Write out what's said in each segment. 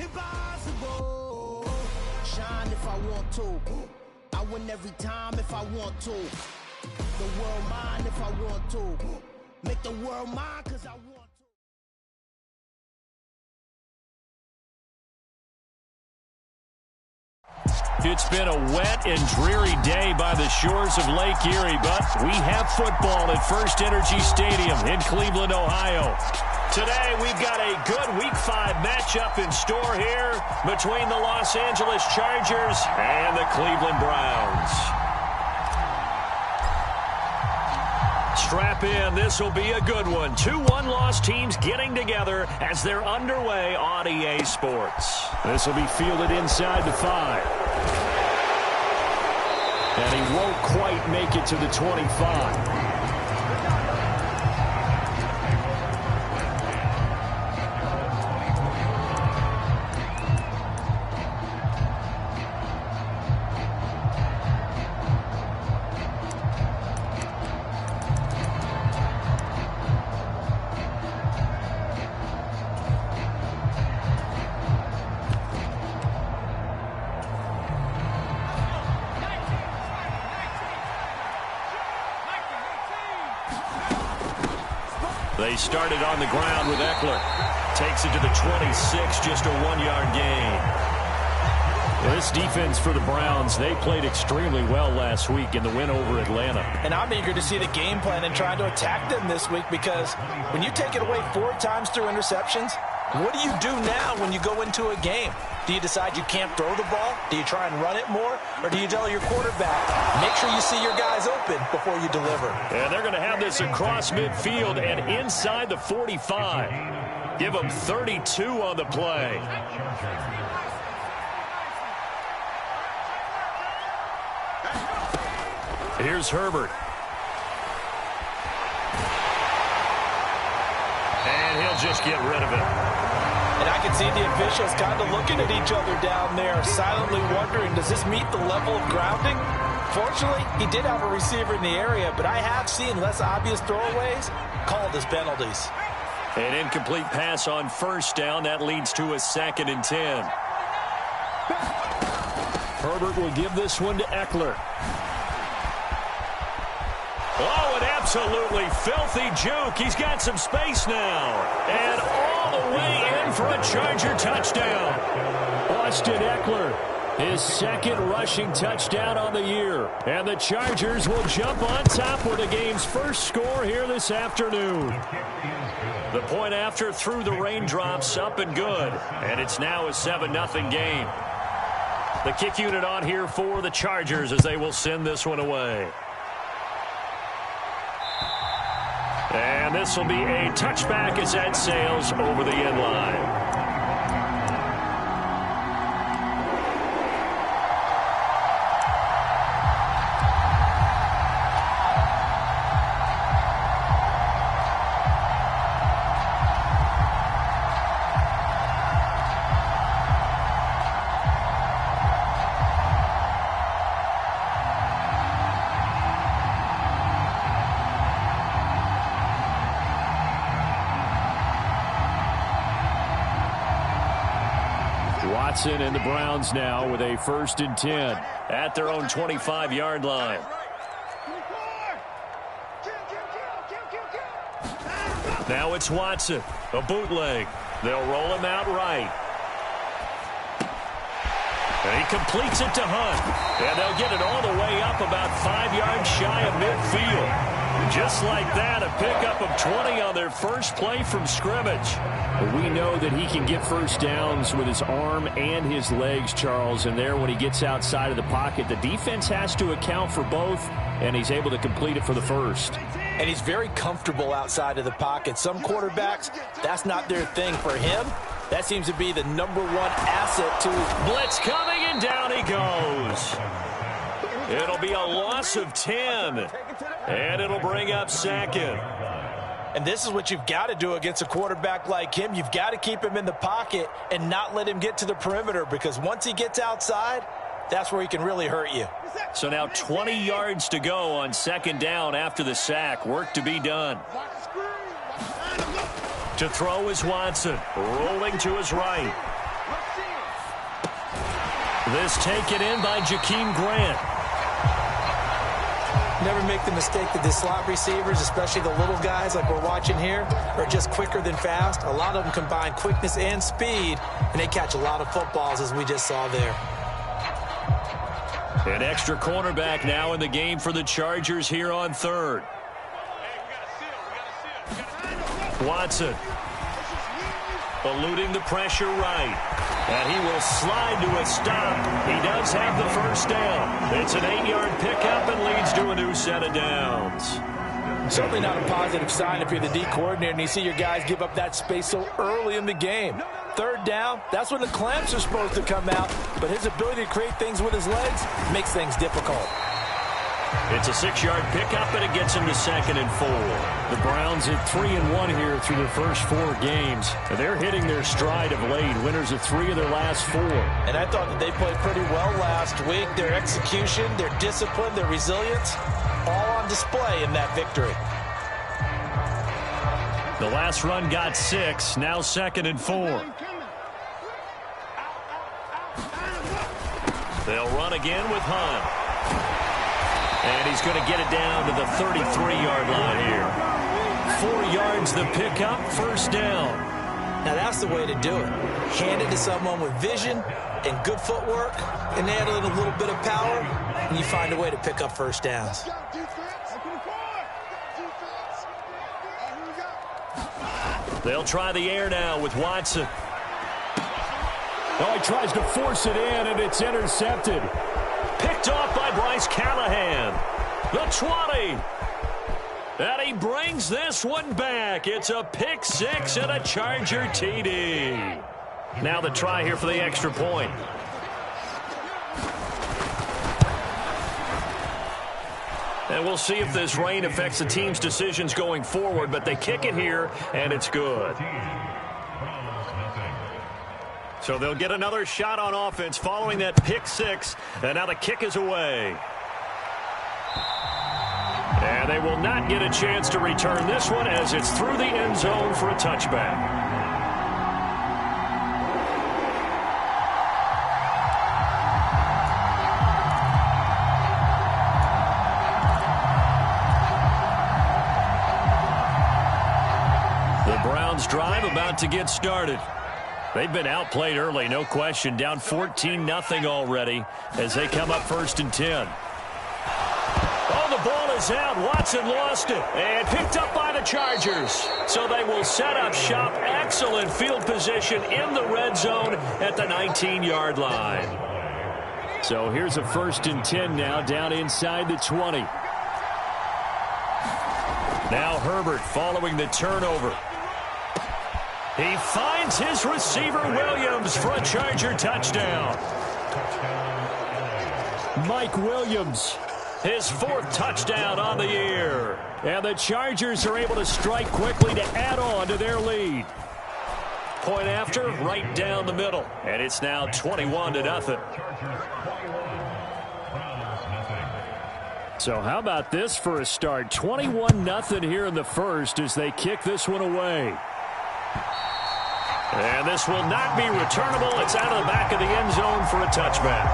Impossible. Shine if I want to. I win every time if I want to. The world mine if I want to. Make the world mine cause I want to. It's been a wet and dreary day by the shores of Lake Erie, but we have football at First Energy Stadium in Cleveland, Ohio. Today, we've got a good Week 5 matchup in store here between the Los Angeles Chargers and the Cleveland Browns. Strap in. This will be a good one. Two one-loss teams getting together as they're underway on EA Sports. This will be fielded inside the 5. And he won't quite make it to the 25. They started on the ground with Eckler. Takes it to the 26, just a 1-yard gain. This defense for the Browns, they played extremely well last week in the win over Atlanta. And I'm eager to see the game plan and trying to attack them this week, because when you take it away 4 times through interceptions, what do you do now when you go into a game? Do you decide you can't throw the ball? Do you try and run it more? Or do you tell your quarterback, make sure you see your guys open before you deliver? And they're going to have this across midfield and inside the 45. Give them 32 on the play. Here's Herbert. And he'll just get rid of it. And I can see the officials kind of looking at each other down there, silently wondering, does this meet the level of grounding? Fortunately, he did have a receiver in the area, but I have seen less obvious throwaways called as penalties. An incomplete pass on first down. That leads to a 2nd and 10. Herbert will give this one to Eckler. Oh, an absolutely filthy juke. He's got some space now. And all the way in for a Charger touchdown. Austin Eckler, his 2nd rushing touchdown on the year. And the Chargers will jump on top with the game's first score here this afternoon. The point after through the raindrops, up and good. And it's now a 7-0 game. The kick unit on here for the Chargers as they will send this one away. And this will be a touchback as that sails over the end line. Watson and the Browns now with a 1st and 10 at their own 25-yard line. Now it's Watson, a bootleg. They'll roll him out right. And he completes it to Hunt. And they'll get it all the way up about 5 yards shy of midfield. Just like that, a pickup of 20 on their first play from scrimmage. We know that he can get first downs with his arm and his legs, Charles, and there when he gets outside of the pocket, the defense has to account for both, and he's able to complete it for the first. And he's very comfortable outside of the pocket. Some quarterbacks, that's not their thing. For him, that seems to be the #1 asset to his blitz coming, and down he goes. It'll be a loss of 10, and it'll bring up 2nd. And this is what you've got to do against a quarterback like him. You've got to keep him in the pocket and not let him get to the perimeter, because once he gets outside, that's where he can really hurt you. So now 20 yards to go on 2nd down after the sack. Work to be done. To throw is Watson, rolling to his right. This taken in by Jakeem Grant. Never make the mistake that the slot receivers, especially the little guys like we're watching here, are just quicker than fast. A lot of them combine quickness and speed, and they catch a lot of footballs, as we just saw there. An extra cornerback now in the game for the Chargers here on third. Watson eluding the pressure right. And he will slide to a stop. He does have the first down. It's an 8-yard pickup and leads to a new set of downs. Certainly not a positive sign if you're the D coordinator and you see your guys give up that space so early in the game. Third down, that's when the clamps are supposed to come out, but his ability to create things with his legs makes things difficult. It's a 6-yard pickup, and it gets him to 2nd and 4. The Browns at 3-1 here through their first 4 games. They're hitting their stride of late, winners of 3 of their last 4. And I thought that they played pretty well last week. Their execution, their discipline, their resilience, all on display in that victory. The last run got 6, now 2nd and 4. They'll run again with Hunt. And he's going to get it down to the 33-yard line here. 4 yards the pickup, first down. Now that's the way to do it. Hand it to someone with vision and good footwork, and add in a little bit of power, and you find a way to pick up first downs. They'll try the air now with Watson. Oh, he tries to force it in, and it's intercepted. Picked off by Bryce Callahan. The 20. And he brings this one back. It's a pick 6 and a Charger TD. Now the try here for the extra point. And we'll see if this rain affects the team's decisions going forward, but they kick it here, and it's good. So they'll get another shot on offense following that pick 6, and now the kick is away. And they will not get a chance to return this one as it's through the end zone for a touchback. The Browns drive about to get started. They've been outplayed early, no question. Down 14-0 already as they come up 1st and 10. Oh, the ball is out. Watson lost it and picked up by the Chargers. So they will set up shop. Excellent field position in the red zone at the 19-yard line. So here's a 1st and 10 now down inside the 20. Now Herbert following the turnover. He finds his receiver, Williams, for a Charger touchdown. Mike Williams, his 4th touchdown on the year. And the Chargers are able to strike quickly to add on to their lead. Point after, right down the middle. And it's now 21-0. So how about this for a start? 21-0 here in the first as they kick this one away. And this will not be returnable. It's out of the back of the end zone for a touchback.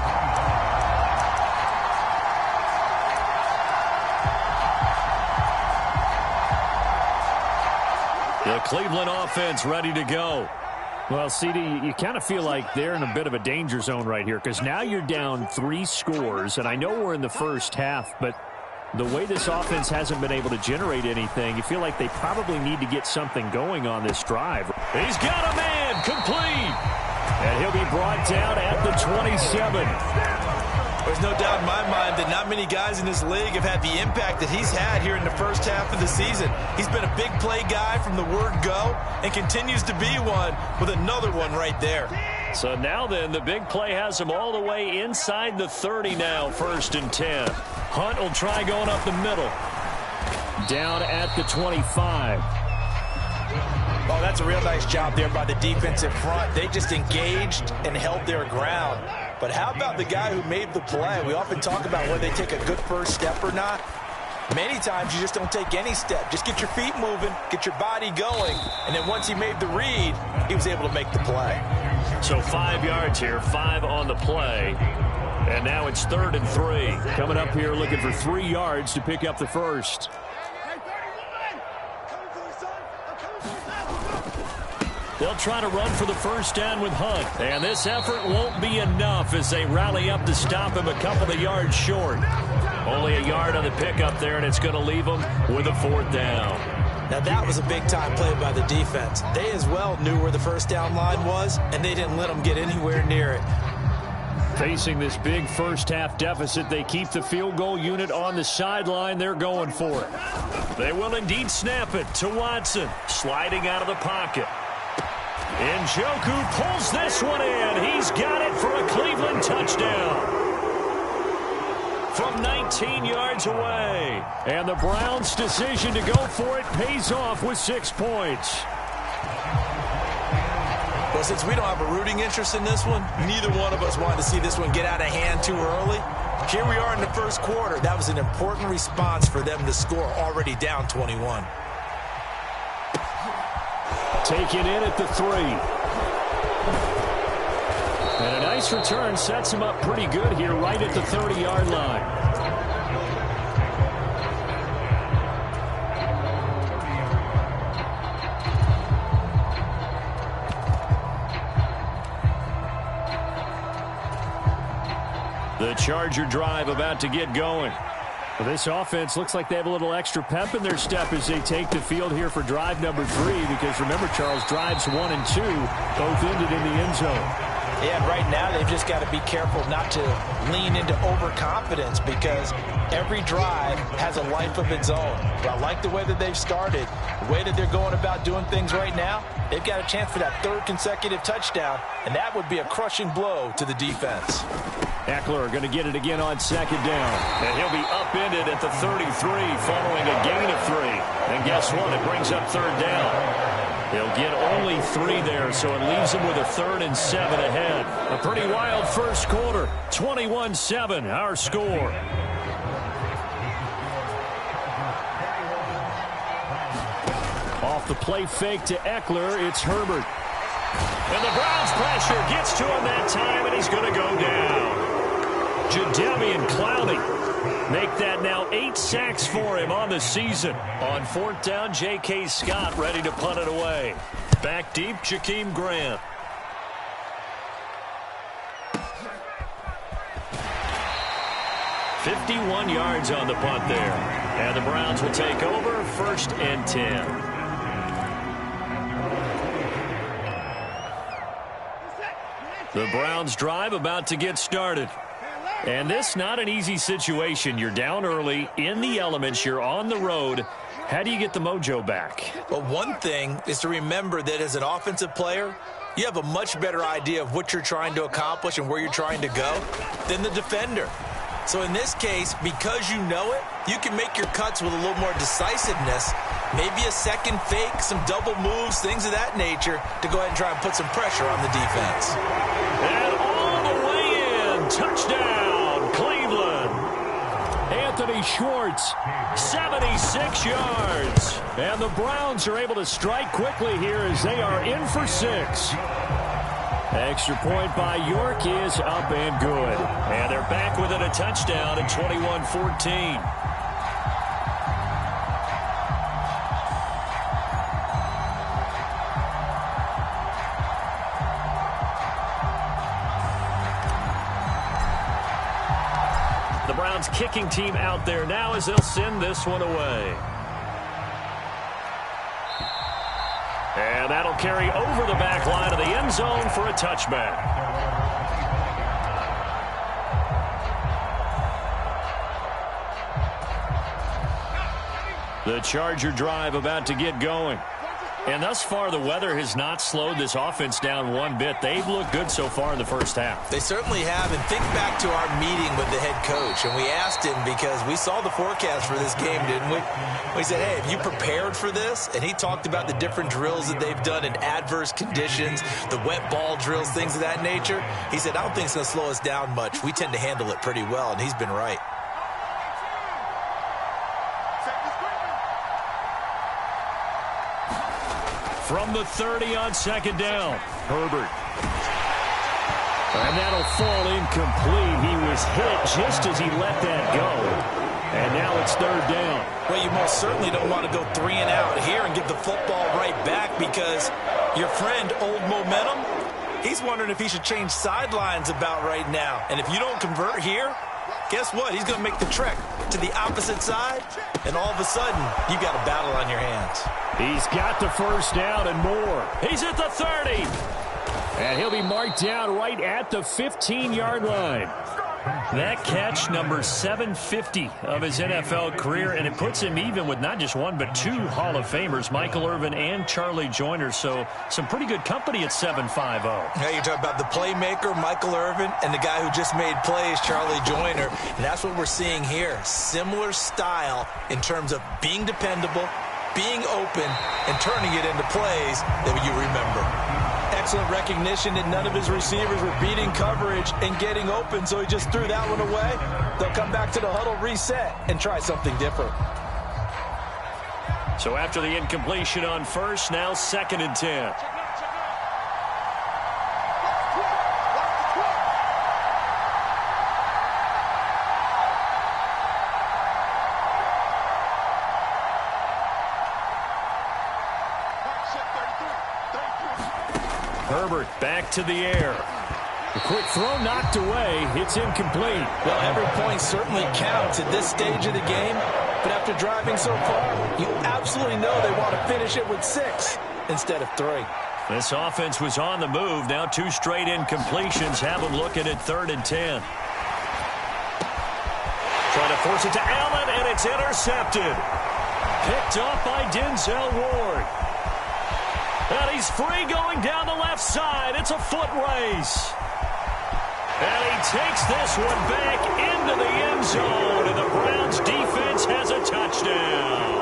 The Cleveland offense ready to go. Well, CD, you kind of feel like they're in a bit of a danger zone right here because now you're down 3 scores, and I know we're in the first half, but the way this offense hasn't been able to generate anything, you feel like they probably need to get something going on this drive. He's got a man, complete. And he'll be brought down at the 27. There's no doubt in my mind that not many guys in this league have had the impact that he's had here in the first half of the season. He's been a big play guy from the word go and continues to be one with another one right there. So now then, the big play has him all the way inside the 30 now, 1st and 10. Hunt will try going up the middle. Down at the 25. Oh, that's a real nice job there by the defensive front. They just engaged and held their ground. But how about the guy who made the play? We often talk about whether they take a good first step or not. Many times you just don't take any step. Just get your feet moving, get your body going, and then once he made the read, he was able to make the play. So 5 yards here, 5 on the play. And now it's 3rd and 3. Coming up here looking for 3 yards to pick up the first. They'll try to run for the first down with Hunt. And this effort won't be enough as they rally up to stop him a couple of yards short. Only a yard on the pickup there, and it's going to leave them with a 4th down. Now, that was a big-time play by the defense. They as well knew where the first down line was, and they didn't let them get anywhere near it. Facing this big first-half deficit, they keep the field goal unit on the sideline. They're going for it. They will indeed snap it to Watson, sliding out of the pocket. Njoku pulls this one in. He's got it for a Cleveland touchdown. From 19 yards away. And the Browns' decision to go for it pays off with 6 points. Well, since we don't have a rooting interest in this one, neither one of us wanted to see this one get out of hand too early. Here we are in the first quarter. That was an important response for them to score, already down 21. Taken in at the 3. And a nice return sets him up pretty good here right at the 30-yard line. The Charger drive about to get going. Well, this offense looks like they have a little extra pep in their step as they take the field here for drive number 3, because remember, Charles, drives 1 and 2 both ended in the end zone. Yeah, and right now they've just got to be careful not to lean into overconfidence, because every drive has a life of its own. But I like the way that they've started, the way that they're going about doing things right now. They've got a chance for that 3rd consecutive touchdown, and that would be a crushing blow to the defense. Eckler going to get it again on 2nd down. And he'll be upended at the 33 following a gain of 3. And guess what? It brings up 3rd down. They'll get only 3 there, so it leaves them with a 3rd and 7 ahead. A pretty wild first quarter. 21-7, our score. Off the play fake to Eckler, it's Herbert. And the Browns pressure gets to him that time, and he's going to go down. Jadeveon Clowney make that now 8 sacks for him on the season. On 4th down, J.K. Scott ready to punt it away. Back deep, Jakeem Grant. "51 yards on the punt there. And the Browns will take over 1st and 10. The Browns drive about to get started. And this not an easy situation. You're down early, in the elements, you're on the road. How do you get the mojo back? Well, one thing is to remember that as an offensive player, you have a much better idea of what you're trying to accomplish and where you're trying to go than the defender. So in this case, because you know it, you can make your cuts with a little more decisiveness, maybe a second fake, some double moves, things of that nature, to go ahead and try and put some pressure on the defense. And all the way in, touchdown, Cleveland. Anthony Schwartz, 76 yards. And the Browns are able to strike quickly here as they are in for 6. Extra point by York is up and good. And they're back within a touchdown at 21-14. The Browns kicking team out there now as they'll send this one away. And that'll carry over the back line of the end zone for a touchback. The Charger drive about to get going. And thus far, the weather has not slowed this offense down one bit. They've looked good so far in the first half. They certainly have. And think back to our meeting with the head coach. And we asked him, because we saw the forecast for this game, didn't we? We said, hey, have you prepared for this? And he talked about the different drills that they've done in adverse conditions, the wet ball drills, things of that nature. He said, I don't think it's going to slow us down much. We tend to handle it pretty well, and he's been right. From the 30 on 2nd down, Herbert. And that'll fall incomplete. He was hit just as he let that go. And now it's third down. Well, you most certainly don't want to go 3 and out here and give the football right back because your friend, Old Momentum, he's wondering if he should change sidelines about right now. And if you don't convert here, guess what? He's going to make the trek to the opposite side, and all of a sudden, you've got a battle on your hands. He's got the first down and more. He's at the 30. And he'll be marked down right at the 15-yard line. That catch, number 750 of his NFL career, and it puts him even with not just one but 2 Hall of Famers, Michael Irvin and Charlie Joyner. So some pretty good company at 7.50. Yeah, you're talking about the playmaker, Michael Irvin, and the guy who just made plays, Charlie Joyner. And that's what we're seeing here. Similar style in terms of being dependable, being open, and turning it into plays that you remember. Excellent recognition that none of his receivers were beating coverage and getting open, so he just threw that one away. They'll come back to the huddle, reset, and try something different. So after the incompletion on first, now 2nd and 10. Herbert back to the air. The quick throw knocked away. It's incomplete. Well, every point certainly counts at this stage of the game. But after driving so far, you absolutely know they want to finish it with 6 instead of 3. This offense was on the move. Now 2 straight incompletions have them looking at 3rd and 10. Trying to force it to Allen, and it's intercepted. Picked off by Denzel Ward. And he's free going down the left side. It's a foot race. And he takes this one back into the end zone. And the Browns defense has a touchdown.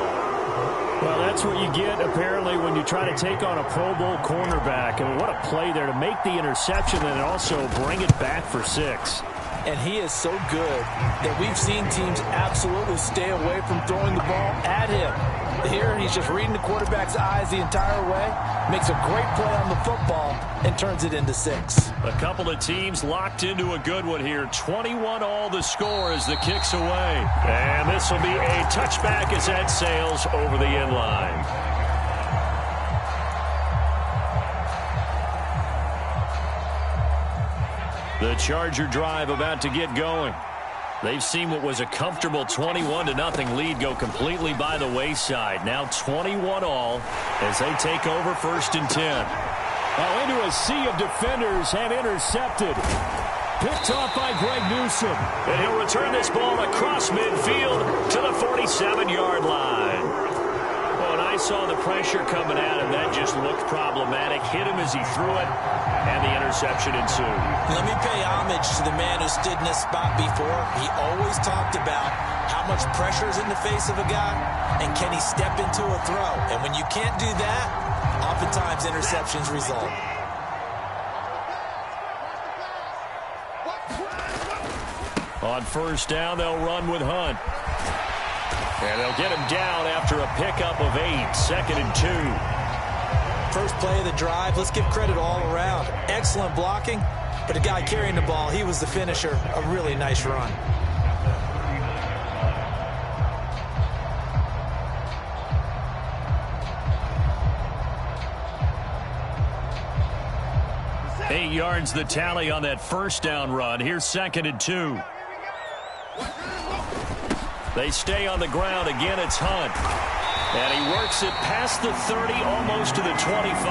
Well, that's what you get, apparently, when you try to take on a Pro Bowl cornerback. I mean, what a play there to make the interception and also bring it back for 6. And he is so good that we've seen teams absolutely stay away from throwing the ball at him. Here, he's just reading the quarterback's eyes the entire way, makes a great play on the football, and turns it into 6. A couple of teams locked into a good one here. 21-all the score as the kick's away. And this will be a touchback as that sails over the end line. The Charger drive about to get going. They've seen what was a comfortable 21-0 lead go completely by the wayside. Now 21-all as they take over 1st and 10. Oh, into a sea of defenders and intercepted. Picked off by Greg Newsome. And he'll return this ball across midfield to the 47-yard line. Well, and I saw the pressure coming at him. That just looked problematic. Hit him as he threw it, and the interception ensued. Let me pay homage to the man who stood in this spot before. He always talked about how much pressure is in the face of a guy, and can he step into a throw. And when you can't do that, oftentimes interceptions result. On 1st down, they'll run with Hunt. And they'll get him down after a pickup of 8, 2nd and 2. First play of the drive, let's give credit all around. Excellent blocking, but the guy carrying the ball, he was the finisher. A really nice run. Eight yards the tally on that 1st down run. Here's 2nd and 2. They stay on the ground. Again, it's Hunt. And he works it past the 30, almost to the 25.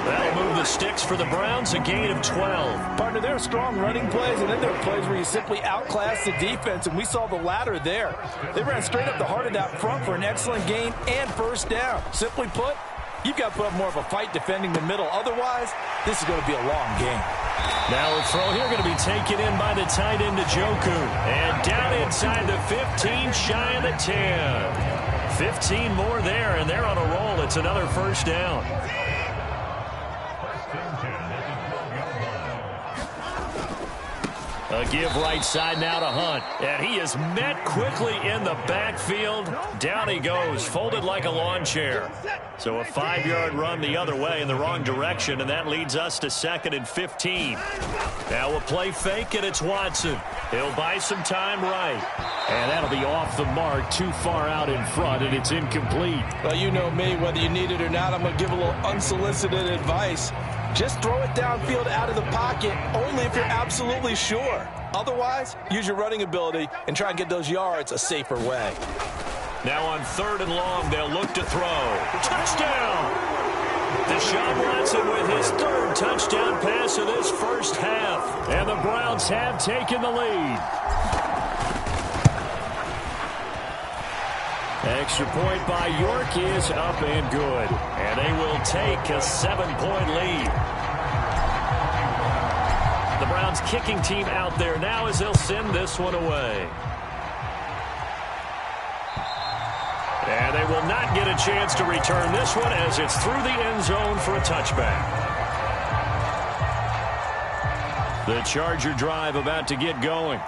That'll move the sticks for the Browns, a gain of 12. Partner, there are strong running plays, and then there are plays where you simply outclass the defense, and we saw the latter there. They ran straight up the heart of that front for an excellent gain and 1st down. Simply put, you've got to put up more of a fight defending the middle. Otherwise, this is going to be a long game. Now a throw here going to be taken in by the tight end, Njoku. And down inside the 15, shy of the 10. 15 more there, and they're on a roll. It's another 1st down. A give right side now to Hunt. And he is met quickly in the backfield. Down he goes, folded like a lawn chair. So a 5-yard run the other way in the wrong direction, and that leads us to 2nd and 15. Now a play fake, and it's Watson. He'll buy some time right. And that'll be off the mark, too far out in front, and it's incomplete. Well, you know me, whether you need it or not, I'm going to give a little unsolicited advice. Just throw it downfield out of the pocket only if you're absolutely sure. Otherwise, use your running ability and try and get those yards a safer way. Now on 3rd and long, they'll look to throw. Touchdown! Deshaun Watson with his 3rd touchdown pass of this first half. And the Browns have taken the lead. Extra point by York is up and good. And they will take a 7-point lead. The Browns kicking team out there now as they'll send this one away. And they will not get a chance to return this one as it's through the end zone for a touchback. The Charger drive about to get going.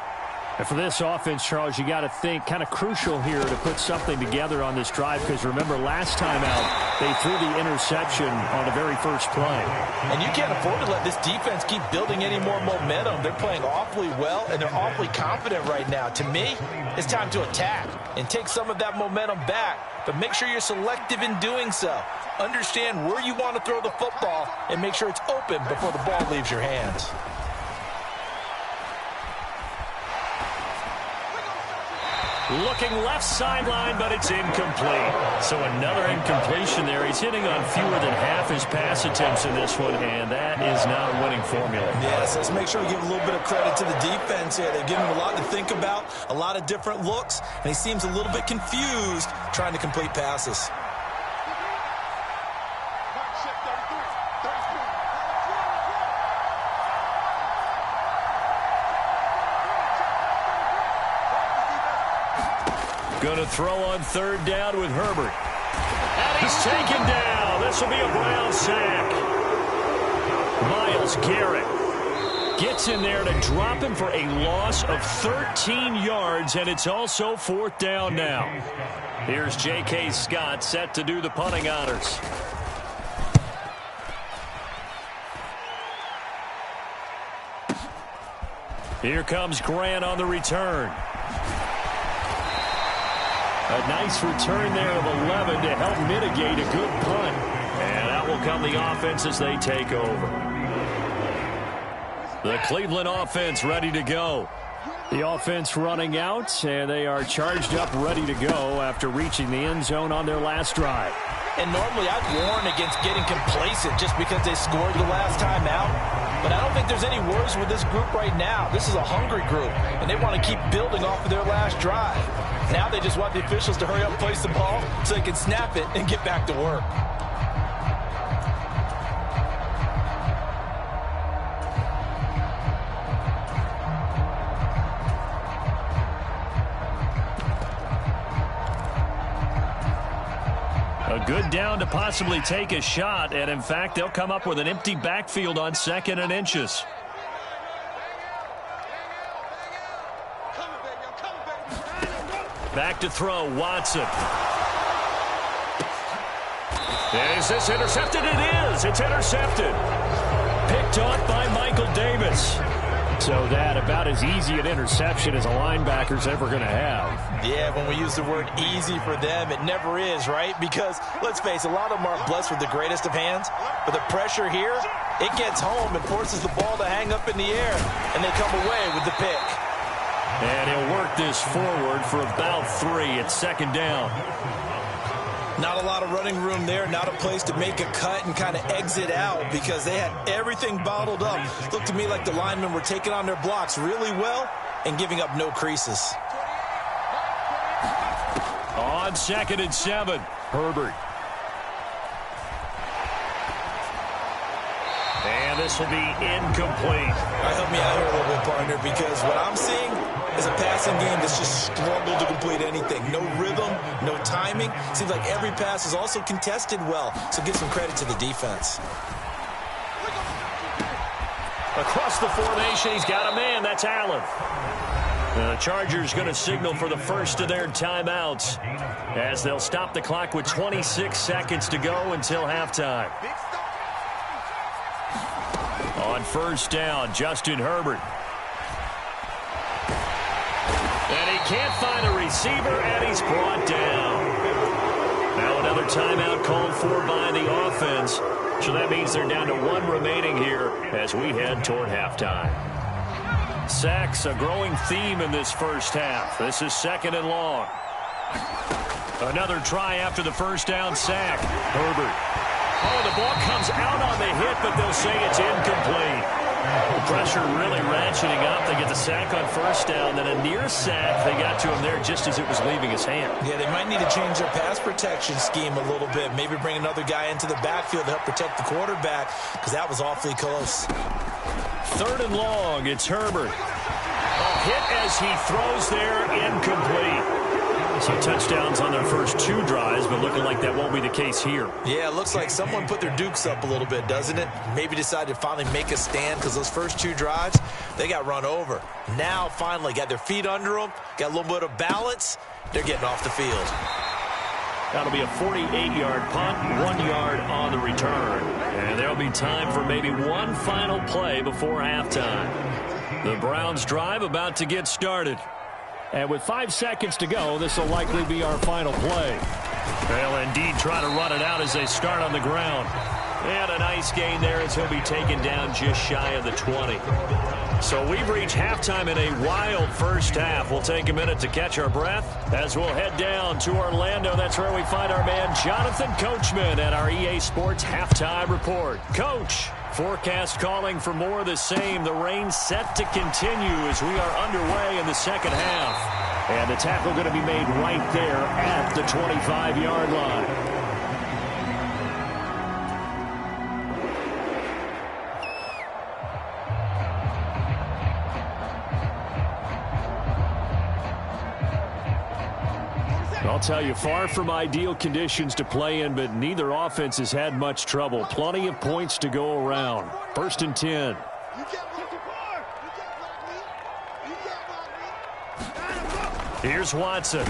And for this offense, Charles, you got to think kind of crucial here to put something together on this drive, because remember last time out they threw the interception on the very first play. And you can't afford to let this defense keep building any more momentum. They're playing awfully well, and they're awfully confident right now. To me, it's time to attack and take some of that momentum back, but make sure you're selective in doing so. Understand where you want to throw the football and make sure it's open before the ball leaves your hands. Looking left sideline, but it's incomplete. So another incompletion there. He's hitting on fewer than half his pass attempts in this one, and that is not a winning formula. Yes, let's make sure we give a little bit of credit to the defense here. They've given him a lot to think about, a lot of different looks, and he seems a little bit confused trying to complete passes. Going to throw on 3rd down with Herbert. And he's taken down. This will be a Brown sack. Myles Garrett gets in there to drop him for a loss of 13 yards, and it's also 4th down now. Here's J.K. Scott set to do the punting honors. Here comes Grant on the return. A nice return there of 11 to help mitigate a good punt. And out will come the offense as they take over. The Cleveland offense ready to go. The offense running out, and they are charged up, ready to go after reaching the end zone on their last drive. And normally I'd warn against getting complacent just because they scored the last time out. But I don't think there's any worries with this group right now. This is a hungry group, and they want to keep building off of their last drive. Now they just want the officials to hurry up and place the ball so they can snap it and get back to work. A good down to possibly take a shot, and in fact, they'll come up with an empty backfield on 2nd and inches. Back to throw, Watson. Is this intercepted? It is. It's intercepted. Picked off by Michael Davis. So that about as easy an interception as a linebacker's ever going to have. Yeah, when we use the word easy for them, it never is, right? Because, let's face it, a lot of them aren't blessed with the greatest of hands. But the pressure here, it gets home and forces the ball to hang up in the air. And they come away with the pick. And he'll work this forward for about 3. It's 2nd down. Not a lot of running room there, not a place to make a cut and kind of exit out because they had everything bottled up. Looked to me like the linemen were taking on their blocks really well and giving up no creases. On 2nd and 7, Herbert. And this will be incomplete. Help me out here a little bit, partner, because what I'm seeing is a passing game that's just struggled to complete anything. No rhythm, no timing. Seems like every pass is also contested well, so give some credit to the defense. Across the formation, he's got a man. That's Allen. The Chargers going to signal for the first of their timeouts as they'll stop the clock with 26 seconds to go until halftime. On first down, Justin Herbert. And he can't find a receiver, and he's brought down. Now another timeout called for by the offense. So that means they're down to one remaining here as we head toward halftime. Sacks, a growing theme in this first half. This is second and long. Another try after the first down sack. Herbert. Oh, the ball comes out on the hit, but they'll say it's incomplete. The pressure really ratcheting up. They get the sack on first down, then a near sack. They got to him there just as it was leaving his hand. Yeah, they might need to change their pass protection scheme a little bit. Maybe bring another guy into the backfield to help protect the quarterback, because that was awfully close. Third and long, it's Herbert. A hit as he throws there, incomplete. So touchdowns on their first two drives, but looking like that won't be the case here. Yeah, it looks like someone put their dukes up a little bit, doesn't it? Maybe decided to finally make a stand because those first two drives, they got run over. Now, finally, got their feet under them, got a little bit of balance. They're getting off the field. That'll be a 48-yard punt, 1 yard on the return. And there'll be time for maybe one final play before halftime. The Browns drive about to get started. And with 5 seconds to go, this will likely be our final play. They'll indeed try to run it out as they start on the ground. And a nice gain there as he'll be taken down just shy of the 20. So we've reached halftime in a wild first half. We'll take a minute to catch our breath as we'll head down to Orlando. That's where we find our man Jonathan Coachman at our EA Sports Halftime Report. Coach, forecast calling for more of the same. The rain set to continue as we are underway in the second half. And the tackle going to be made right there at the 25-yard line. I'll tell you, far from ideal conditions to play in, but neither offense has had much trouble. Plenty of points to go around. First and 10. Here's Watson.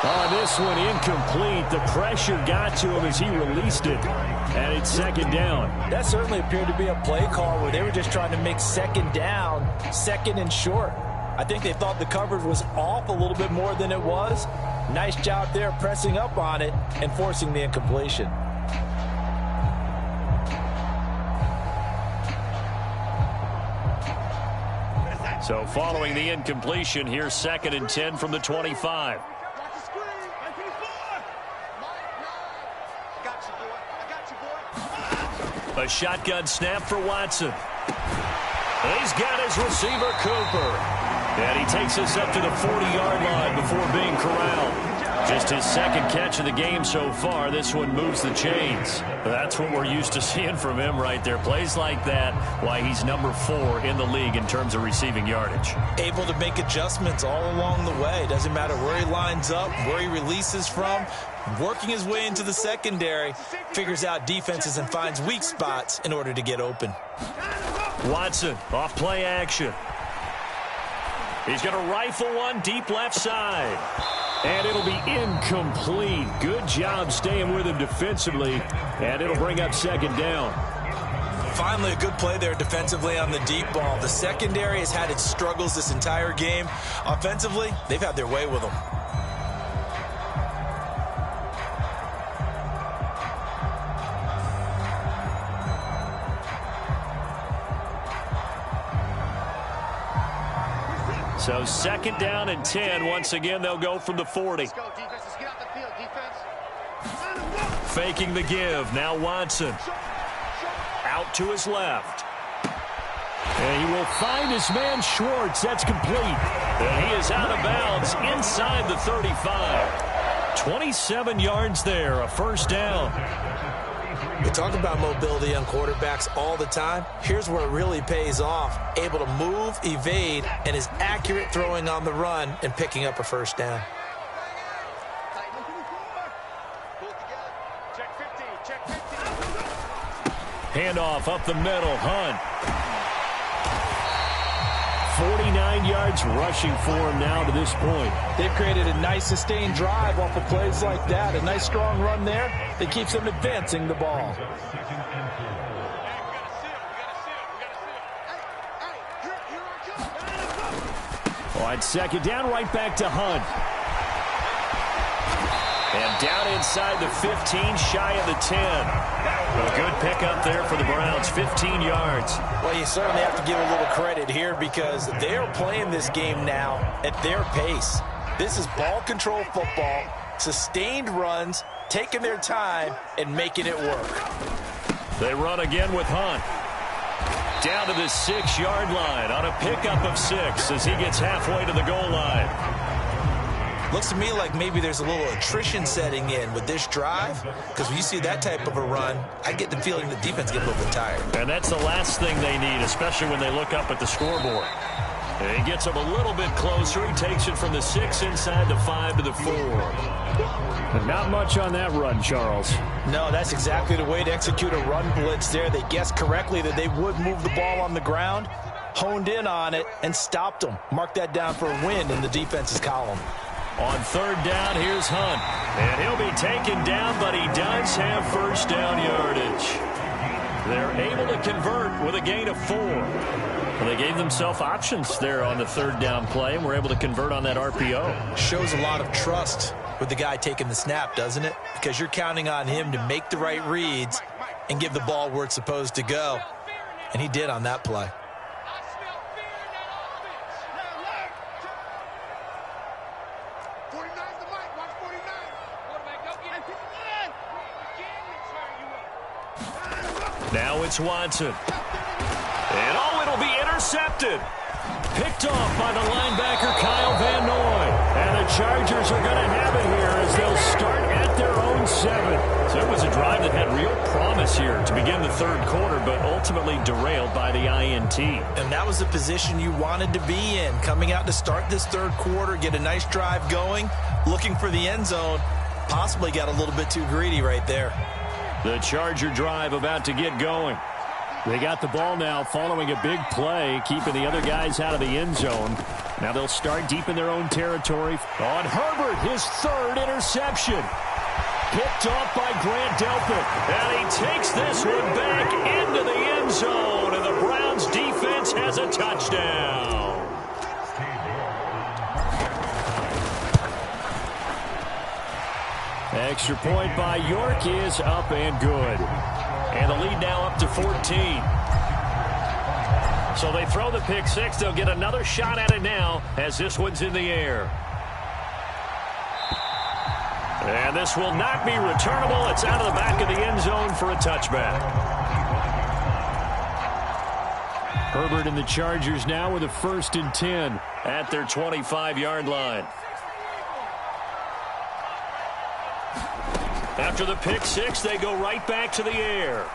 On this one, incomplete. The pressure got to him as he released it. And it's second down. That certainly appeared to be a play call where they were just trying to make second down, second and short. I think they thought the coverage was off a little bit more than it was. Nice job there pressing up on it and forcing the incompletion. So following the incompletion, here's second and 10 from the 25. A shotgun snap for Watson. He's got his receiver, Cooper. And he takes us up to the 40-yard line before being corralled. Just his second catch of the game so far. This one moves the chains. That's what we're used to seeing from him right there. Plays like that, why he's number 4 in the league in terms of receiving yardage. Able to make adjustments all along the way. Doesn't matter where he lines up, where he releases from. Working his way into the secondary, figures out defenses and finds weak spots in order to get open. Watson, off play action. He's going to rifle one deep left side. And it'll be incomplete. Good job staying with him defensively. And it'll bring up second down. Finally, a good play there defensively on the deep ball. The secondary has had its struggles this entire game. Offensively, they've had their way with them. So second down and 10. Once again, they'll go from the 40. Let's go, defense. Let's get out the field, defense. Faking the give. Now Watson. Out to his left. And he will find his man Schwartz. That's complete. And he is out of bounds inside the 35. 27 yards there. A first down. We talk about mobility on quarterbacks all the time. Here's where it really pays off. Able to move, evade, and is accurate throwing on the run and picking up a first down. Handoff up the middle. Hunt. 49 yards rushing for him now to this point. They've created a nice sustained drive off of plays like that. A nice strong run there that keeps them advancing the ball. On second down, right back to Hunt. And down inside the 15, shy of the 10. A good pickup there for the Browns, 15 yards. Well, you certainly have to give a little credit here because they're playing this game now at their pace. This is ball control football, sustained runs, taking their time, and making it work. They run again with Hunt. Down to the 6-yard line on a pickup of 6 as he gets halfway to the goal line. Looks to me like maybe there's a little attrition setting in with this drive, because when you see that type of a run, I get the feeling the defense gets a little bit tired. And that's the last thing they need, especially when they look up at the scoreboard. And he gets them a little bit closer. He takes it from the 6 inside the 5 to the 4. But not much on that run, Charles. No, that's exactly the way to execute a run blitz there. They guessed correctly that they would move the ball on the ground, honed in on it, and stopped them. Mark that down for a win in the defense's column. On third down, here's Hunt. And he'll be taken down, but he does have first down yardage. They're able to convert with a gain of 4. Well, they gave themselves options there on the third down play and were able to convert on that RPO. Shows a lot of trust with the guy taking the snap, doesn't it? Because you're counting on him to make the right reads and give the ball where it's supposed to go. And he did on that play. Now it's Watson. And it'll be intercepted. Picked off by the linebacker, Kyle Van Noy. And the Chargers are going to have it here as they'll start at their own 7. So it was a drive that had real promise here to begin the third quarter, but ultimately derailed by the INT. And that was the position you wanted to be in, coming out to start this third quarter, get a nice drive going, looking for the end zone. Possibly got a little bit too greedy right there. The Charger drive about to get going. They got the ball now following a big play, keeping the other guys out of the end zone. Now they'll start deep in their own territory. On Herbert, his third interception. Picked off by Grant Delpit. And he takes this one back into the end zone. And the Browns defense has a touchdown. Extra point by York is up and good. And the lead now up to 14. So they throw the pick 6. They'll get another shot at it now as this one's in the air. And this will not be returnable. It's out of the back of the end zone for a touchback. Herbert and the Chargers now with a 1st and 10 at their 25-yard line. After the pick 6, they go right back to the air.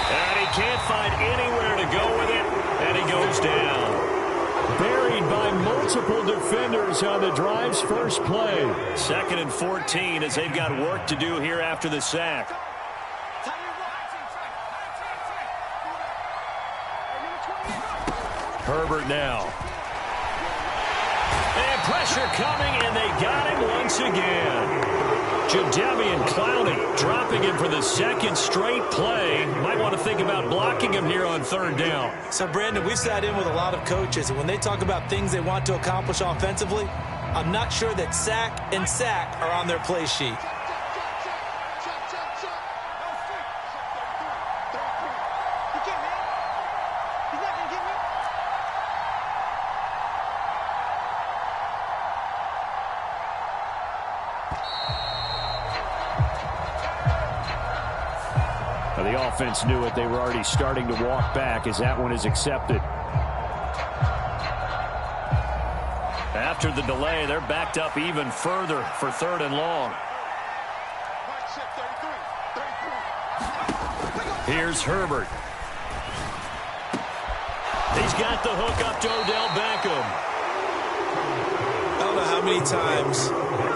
And he can't find anywhere to go with it, and he goes down. Buried by multiple defenders on the drive's first play. 2nd and 14 as they've got work to do here after the sack. Herbert now. And pressure coming, and they got him once again. Jadeveon Clowney dropping him for the 2nd straight play. Might want to think about blocking him here on 3rd down. So, Brandon, we've sat in with a lot of coaches, and when they talk about things they want to accomplish offensively, I'm not sure that sack and sack are on their play sheet. The offense knew it. They were already starting to walk back as that one is accepted. After the delay, they're backed up even further for 3rd and long. Here's Herbert. He's got the hook up to Odell Beckham. I don't know how many times,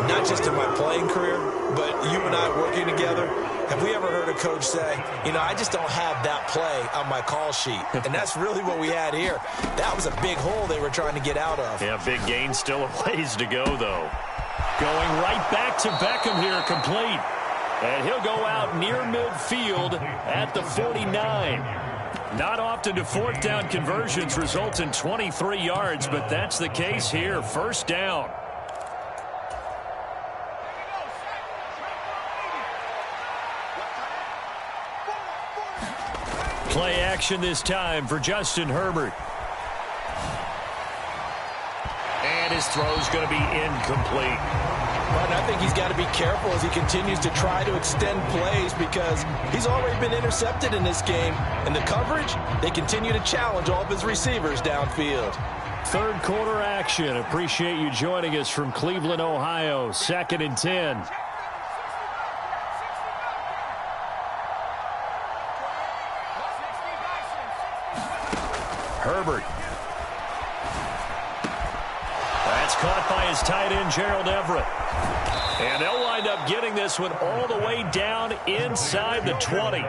not just in my playing career, but you and I working together, have we ever heard a coach say, I just don't have that play on my call sheet? And that's really what we had here. That was a big hole they were trying to get out of. Yeah, big gain, still a ways to go, though. Going right back to Beckham here, complete. And he'll go out near midfield at the 49. Not often do fourth down conversions result in 23 yards, but that's the case here. First down. Play action this time for Justin Herbert. And his throw's going to be incomplete. But I think he's got to be careful as he continues to try to extend plays because he's already been intercepted in this game. And the coverage, they continue to challenge all of his receivers downfield. Third quarter action. Appreciate you joining us from Cleveland, Ohio. 2nd and 10. Herbert. That's caught by his tight end, Gerald Everett. And they'll wind up getting this one all the way down inside the 20.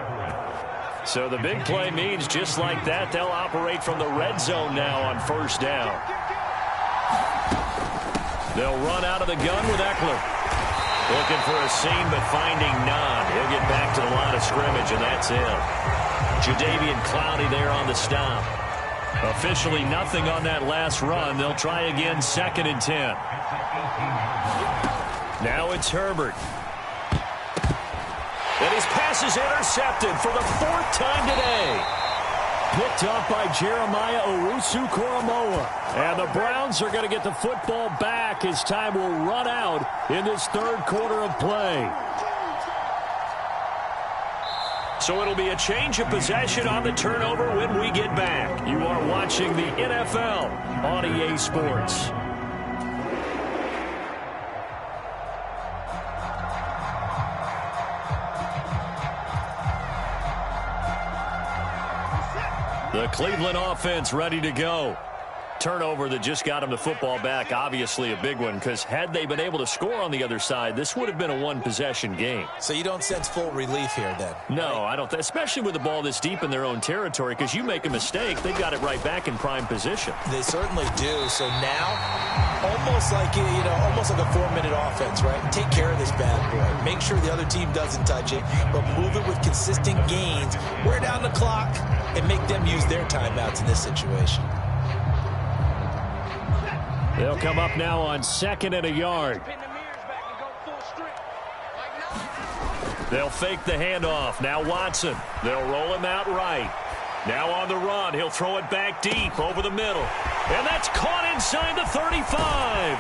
So the big play means just like that, they'll operate from the red zone now on first down. They'll run out of the gun with Eckler. Looking for a seam, but finding none. He'll get back to the line of scrimmage, and that's it. Jadeveon Clowney there on the stop. Officially nothing on that last run. They'll try again, 2nd and 10. Now it's Herbert. And his pass is intercepted for the 4th time today. Picked up by Jeremiah Owusu-Koramoah. And the Browns are going to get the football back as time will run out in this third quarter of play. So it'll be a change of possession on the turnover when we get back. You are watching the NFL on EA Sports. The Cleveland offense ready to go. Turnover that just got them the football back, obviously a big one, because had they been able to score on the other side, this would have been a one-possession game. So you don't sense full relief here then? No, I don't, especially with the ball this deep in their own territory, because you make a mistake, they've got it right back in prime position. They certainly do. So now, almost like almost like a 4-minute offense, right? Take care of this bad boy. Make sure the other team doesn't touch it, but move it with consistent gains. Wear down the clock and make them use their timeouts in this situation. They'll come up now on 2nd and a yard. They'll fake the handoff. Now Watson. They'll roll him out right. Now on the run. He'll throw it back deep over the middle. And that's caught inside the 35.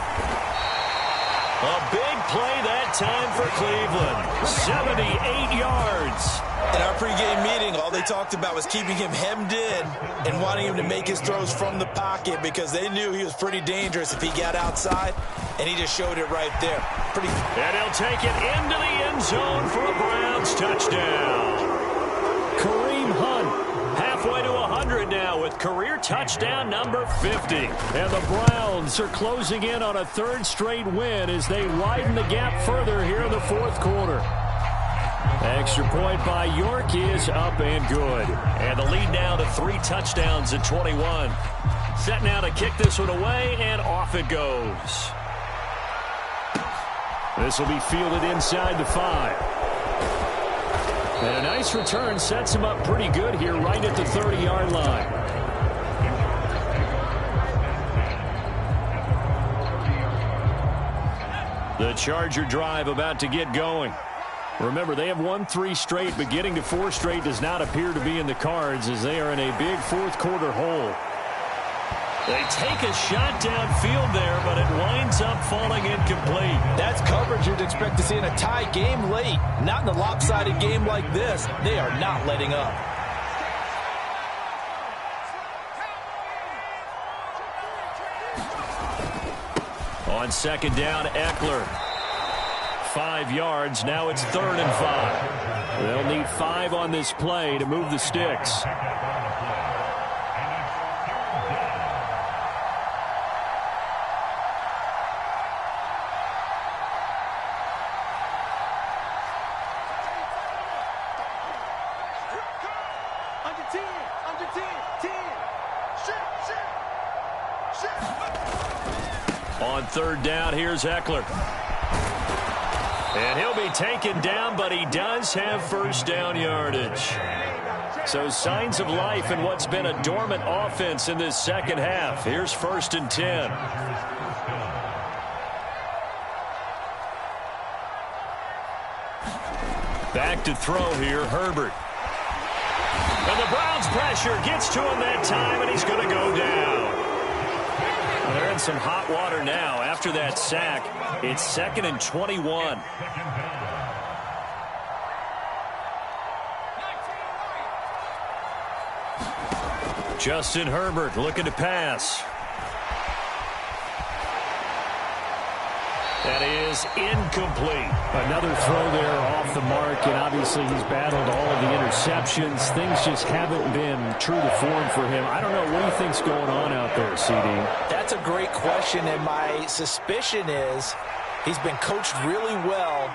A big play that time for Cleveland. 78 yards. In our pregame meeting, all they talked about was keeping him hemmed in and wanting him to make his throws from the pocket because they knew he was pretty dangerous if he got outside, and he just showed it right there. And he'll take it into the end zone for a Browns touchdown. Kareem Hunt halfway to 100 now with career touchdown number 50. And the Browns are closing in on a 3rd straight win as they widen the gap further here in the 4th quarter. Extra point by York is up and good. And the lead now to 3 touchdowns at 21. Set now to kick this one away, and off it goes. This will be fielded inside the 5. And a nice return sets him up pretty good here right at the 30-yard line. The Charger drive about to get going. Remember, they have won 3 straight, but getting to 4 straight does not appear to be in the cards as they are in a big 4th quarter hole. They take a shot downfield there, but it winds up falling incomplete. That's coverage you'd expect to see in a tie game late. Not in a lopsided game like this. They are not letting up. On 2nd down, Eckler. 5 yards. Now it's 3rd and 5. They'll need 5 on this play to move the sticks. On third down, here's Eckler. And he'll be taken down, but he does have first down yardage. So signs of life in what's been a dormant offense in this second half. Here's 1st and 10. Back to throw here, Herbert. And the Browns pressure gets to him that time, and he's going to go down. Well, they're in some hot water now. After that sack, it's 2nd and 21. Justin Herbert looking to pass. That is incomplete. Another throw there off the mark, and obviously he's battled all of the interceptions. Things just haven't been true to form for him. I don't know. What do you think's going on out there, CD? That's a great question, and my suspicion is he's been coached really well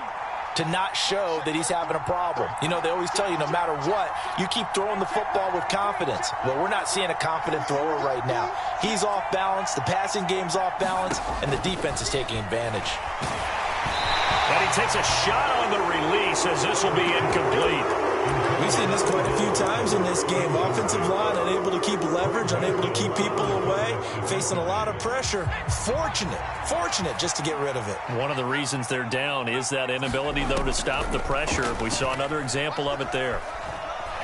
to not show that he's having a problem. You know, they always tell you no matter what, you keep throwing the football with confidence. Well, we're not seeing a confident thrower right now. He's off balance, the passing game's off balance, and the defense is taking advantage. And he takes a shot on the release as this will be incomplete. We've seen this quite a few times in this game. Offensive line unable to keep leverage, unable to keep people away, facing a lot of pressure. Fortunate just to get rid of it. One of the reasons they're down is that inability, though, to stop the pressure. We saw another example of it there.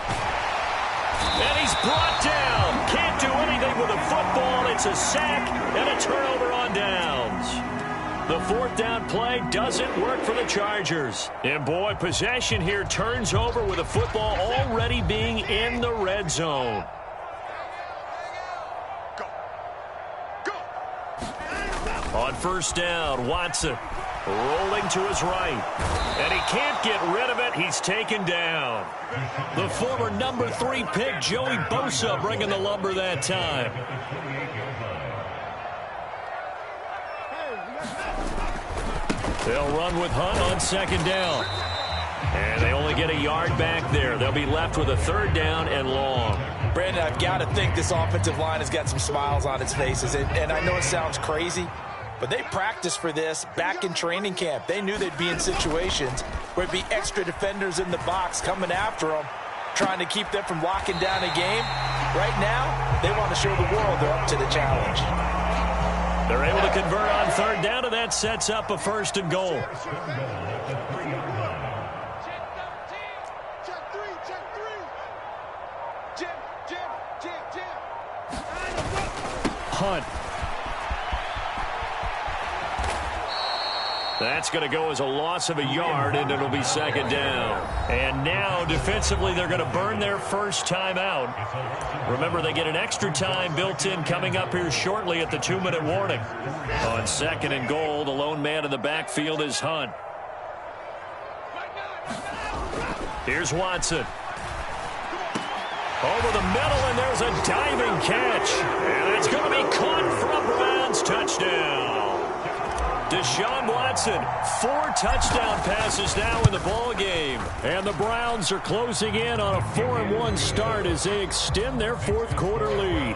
And he's brought down. Can't do anything with a football. It's a sack and a turnover on downs. The 4th down play doesn't work for the Chargers. And, boy, possession here turns over with the football already being in the red zone. On 1st down, Watson rolling to his right. And he can't get rid of it. He's taken down. The former number 3 pick, Joey Bosa, bringing the lumber that time. They'll run with Hunt on 2nd down. And they only get a yard back there. They'll be left with a 3rd down and long. Brandon, I've got to think this offensive line has got some smiles on its faces. And I know it sounds crazy, but they practiced for this back in training camp. They knew they'd be in situations where it'd be extra defenders in the box coming after them, trying to keep them from locking down a game. Right now, they want to show the world they're up to the challenge. They're able to convert on 3rd down, and that sets up a 1st and goal. Hunt. That's going to go as a loss of a yard, and it'll be 2nd down. And now, defensively, they're going to burn their first time out. Remember, they get an extra time built in coming up here shortly at the 2-minute warning. On 2nd and goal, the lone man in the backfield is Hunt. Here's Watson. Over the middle, and there's a diving catch. And it's going to be caught for a Browns touchdown. Deshaun Watson, 4 touchdown passes now in the ball game. And the Browns are closing in on a 4-1 start as they extend their 4th quarter lead.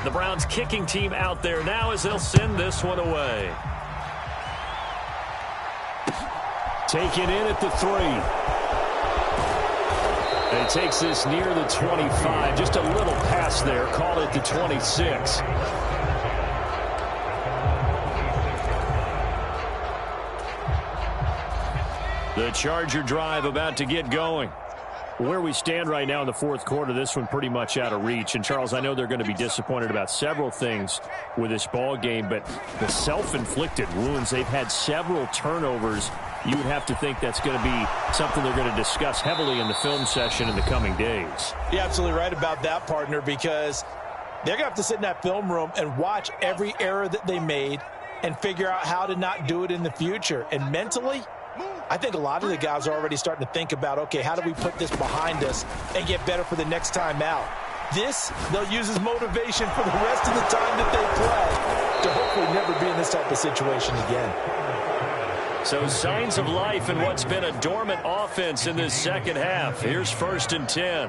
The Browns kicking team out there now as they'll send this one away. Taken in at the 3. And it takes this near the 25. Just a little pass there. Call it the 26. The Charger drive about to get going. Where we stand right now in the 4th quarter, this one pretty much out of reach. And, Charles, I know they're going to be disappointed about several things with this ball game, but the self-inflicted wounds, they've had several turnovers. You would have to think that's going to be something they're going to discuss heavily in the film session in the coming days. You're absolutely right about that, partner, because they're going to have to sit in that film room and watch every error that they made and figure out how to not do it in the future. And mentally, I think a lot of the guys are already starting to think about, okay, how do we put this behind us and get better for the next time out? This, they'll use as motivation for the rest of the time that they play to hopefully never be in this type of situation again. So signs of life in what's been a dormant offense in this second half. Here's 1st and 10.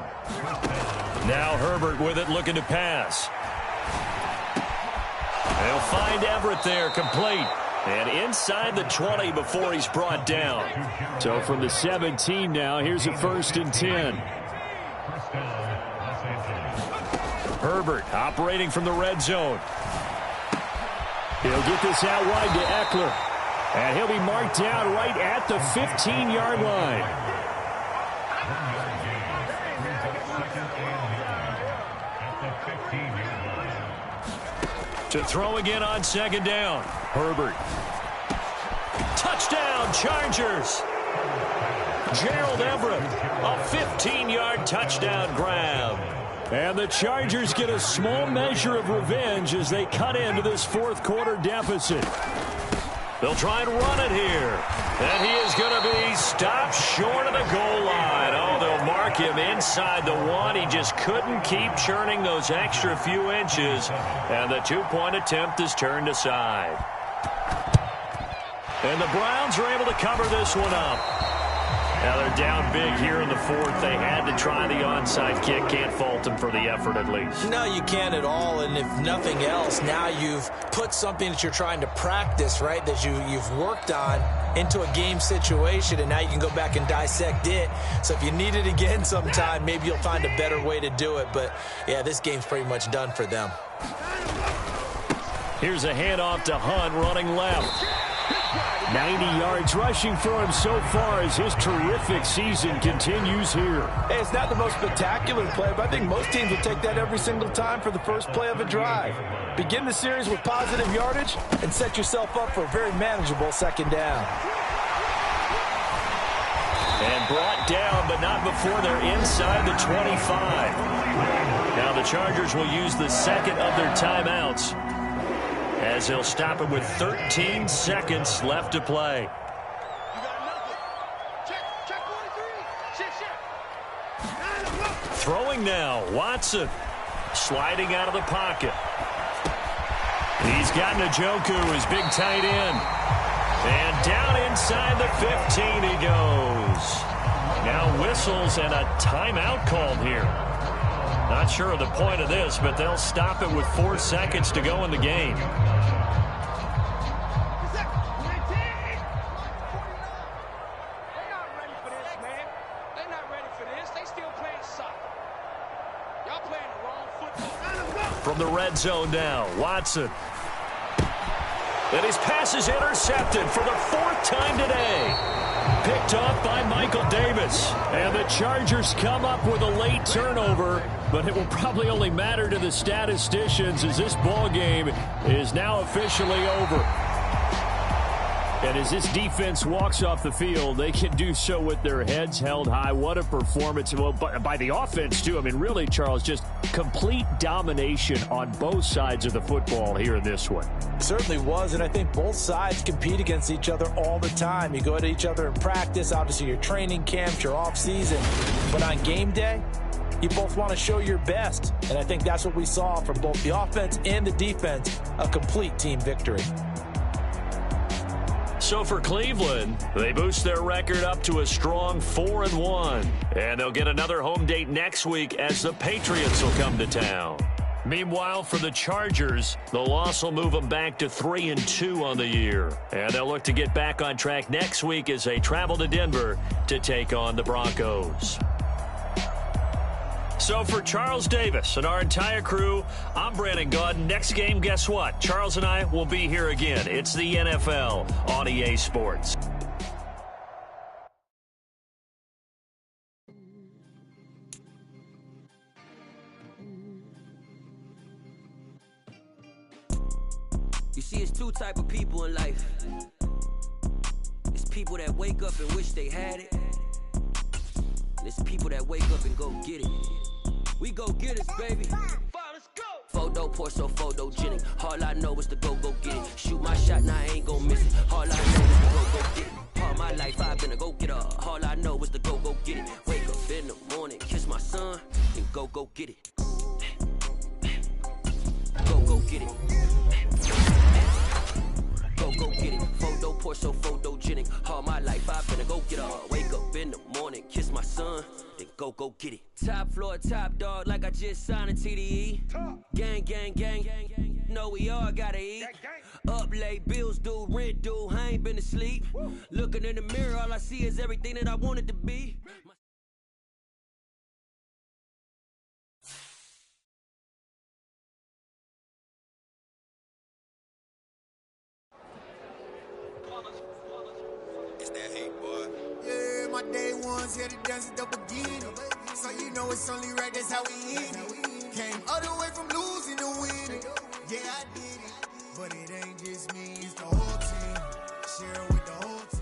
Now Herbert with it, looking to pass. They'll find Everett there, complete. And inside the 20 before he's brought down. So from the 17 now, here's a 1st and 10. Herbert operating from the red zone. He'll get this out wide to Eckler. And he'll be marked down right at the 15-yard line. To throw again on 2nd down. Herbert. Touchdown, Chargers. Gerald Everett, a 15-yard touchdown grab. And the Chargers get a small measure of revenge as they cut into this 4th quarter deficit. They'll try and run it here. And he is going to be stopped short of the goal line. Oh, they'll mark him inside the 1. He just couldn't keep churning those extra few inches. And the 2-point attempt is turned aside. And the Browns are able to cover this one up. Now they're down big here in the 4th. They had to try the onside kick. Can't fault them for the effort at least. No, you can't at all. And if nothing else, now you've put something that you're trying to practice, right, that you've worked on into a game situation, and now you can go back and dissect it. So if you need it again sometime, maybe you'll find a better way to do it. But, yeah, this game's pretty much done for them. Here's a handoff to Hunt running left. 90 yards rushing for him so far as his terrific season continues here. Hey, it's not the most spectacular play, but I think most teams will take that every single time for the first play of a drive. Begin the series with positive yardage and set yourself up for a very manageable 2nd down. And brought down, but not before they're inside the 25. Now the Chargers will use the 2nd of their timeouts, as they'll stop it with 13 seconds left to play. You got nothing. Check 43. Shit. Throwing now, Watson. Sliding out of the pocket. He's got Njoku, his big tight end. And down inside the 15 he goes. Now whistles and a timeout called here. Not sure of the point of this, but they'll stop it with 4 seconds to go in the game. From the red zone now, Watson. And his pass is intercepted for the 4th time today. Picked off by Michael Davis. And the Chargers come up with a late turnover, but it will probably only matter to the statisticians as this ball game is now officially over. And as this defense walks off the field, they can do so with their heads held high. What a performance. Well, by the offense, too. I mean, really, Charles, just complete domination on both sides of the football here in this one. It certainly was, and I think both sides compete against each other all the time. You go at each other in practice, obviously your training camps, your off-season. But on game day, you both want to show your best. And I think that's what we saw from both the offense and the defense, a complete team victory. So for Cleveland, they boost their record up to a strong 4-1. And they'll get another home date next week as the Patriots will come to town. Meanwhile, for the Chargers, the loss will move them back to 3-2 on the year. And they'll look to get back on track next week as they travel to Denver to take on the Broncos. So for Charles Davis and our entire crew, I'm Brandon Gaudin. Next game, guess what? Charles and I will be here again. It's the NFL on EA Sports. You see, it's 2 type of people in life. It's people that wake up and wish they had it. And it's people that wake up and go get it. We go get it, baby. Let's go. Photo Porsche, photogenic. All I know is to go get it. Shoot my shot, now I ain't gon' miss it. All I know is to go get it. All my life I've been a go-getter. All I know is to go get it. Wake up in the morning, kiss my son, and go get it. Go get it. Go get it. Photo Porsche, photogenic. one, then go get it. Top floor, top dog, like I just signed a TDE. Gang, gang, gang, gang, know we all gotta eat. Up late, bills due, rent due, I ain't been asleep. Looking in the mirror, all I see is everything that I wanted to be. It's that hate, boy. Yeah, my day ones here to dance at the beginning. So you know it's only right, that's how we end it. Came all the way from losing to winning. Yeah, I did it. But it ain't just me, it's the whole team. Share with the whole team.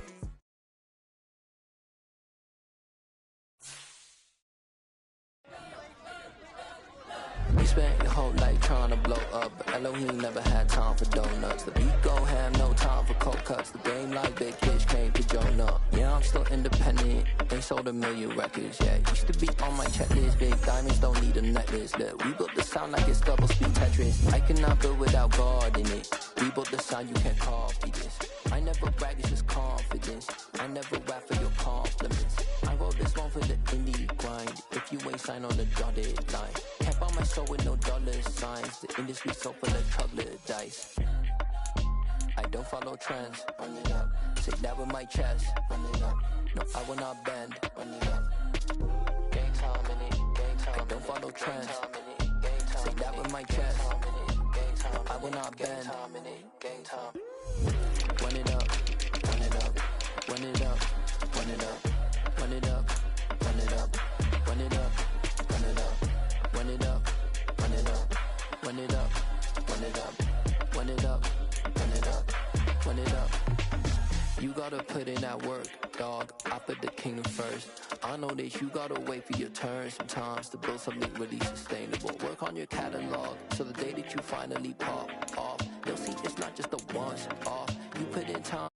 We spent your whole life trying to blow up, but Elohim never had time for donuts. The beat go ham, no time for cold cuts. The game like big fish came to Jonah. Yeah, I'm still independent, ain't sold 1 million records yet. Used to be on my checklist, big diamonds don't need a necklace. Look, we built the sound like it's double speed Tetris. I cannot build without God in it. We built the sound, you can't copy this. I never brag, it's just confidence. I never rap for your compliments. I wrote this one for the indie grind. If you ain't signed on the dotted line, can't buy my soul with no dollar signs. The industry so full of chocolate dice. I don't follow trends. Run it up. Say that with my chest. Run it up. No, I will not bend. Run it up. Gang time in it. Gang time. I don't follow trends. Say that with my chest. I will not bend. Gang time. Run it up. Run it up. Run it up. Run it up. Run it up. Run it up. Run it up. Run it up. Run it up. Run it up. Run it up. Run it up. Run it up. Run it up. Run it up. You gotta put in that work, dog. I put the kingdom first. I know that you gotta wait for your turn sometimes to build something really sustainable. Work on your catalog so the day that you finally pop off, you'll see it's not just a once off. You put in time.